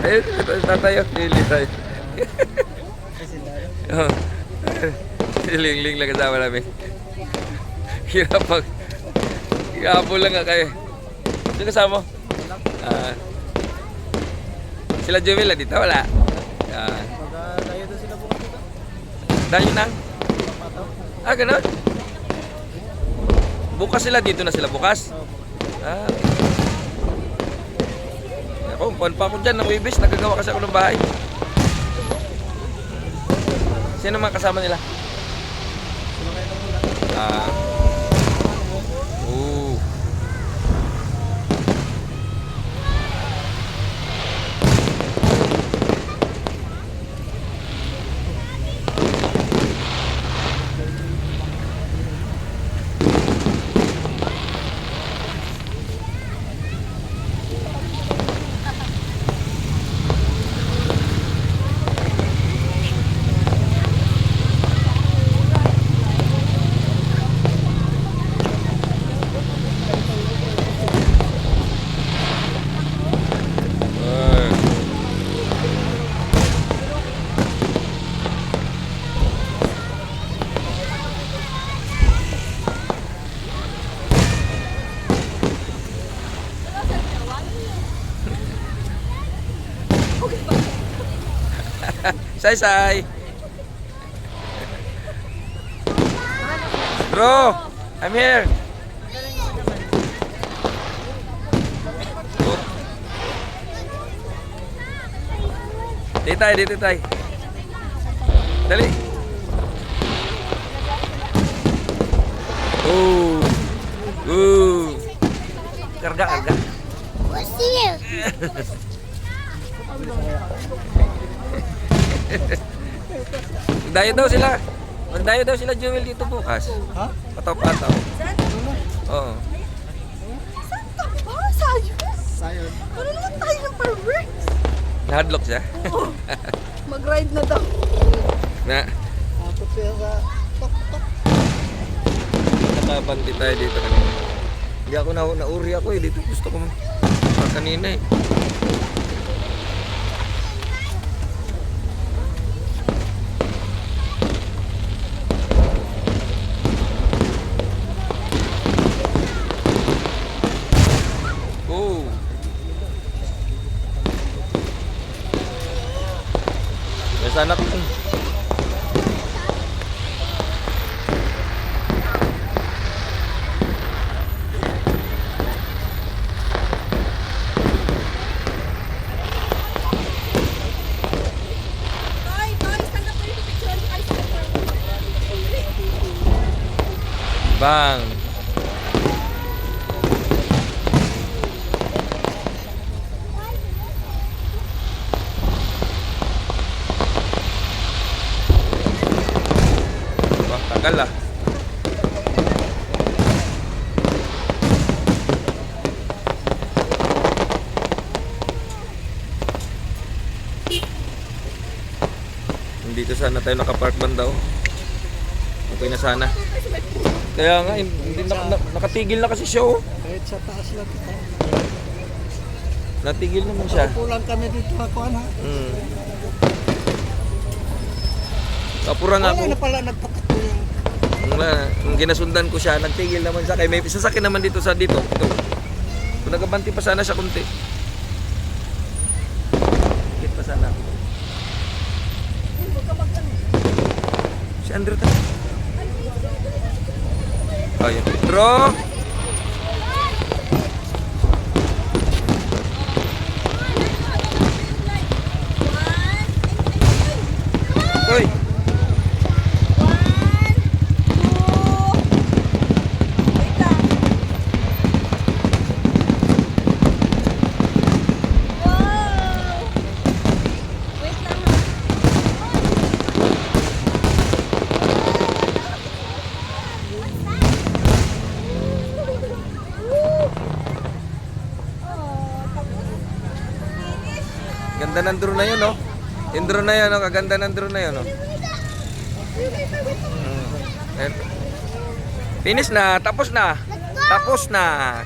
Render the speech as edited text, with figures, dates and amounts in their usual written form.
Ayun, tatayo. Lili tayo. Oh. Si Ling lang kasama namin. Hirap pag... Hihapon lang nga kayo. Sino kasama mo? Sila Jumel na dito, wala. Dayo doon sila bukas dito. Dayo na? Ganun? Bukas sila, dito na sila bukas? Ako, puan pa ako dyan ng Wibis, nagagawa kasi ako ng bahay. Sino mga kasama nila? Say. Bro, I'm here. Dito tayo. Dali. Karga. What's here? Magdayo daw sila Jewel dito bukas. Ha? Pataw-pataw. Oo. Saan ka ba? Sayos? Sayon. Ano naman tayo ng fireworks? Nahadlock siya. Oo. Mag-ride na daw. Na, Tapos siya sa tok-tok. nakabanti tayo dito kanina. Hindi ako nauri ako eh. Dito gusto ko kanina eh. Sana ko. Bang. Tagal ah. Dito sana tayo nakapark banda oh. Okay na sana. Kaya nga hindi nakatigil na kasi siya oh. Kahit sa taas lang kita. Natigil naman siya. Pulang kami dito ako na. Kapuran ako. Wala na pala nagpatakbo yung... Nung ginasundan ko siya, nagtigil naman siya. Kaya may sasakyan naman dito sa dito. Kung nagabanti pa sana siya kunti. Higit pa sana. Si Andrew tayo. Ayun. Bro! Hoy! Ganda ng drone na yun, no? Yung drone na yun, no? Kaganda ng drone na yun, no? Finish na, tapos na. Tapos na.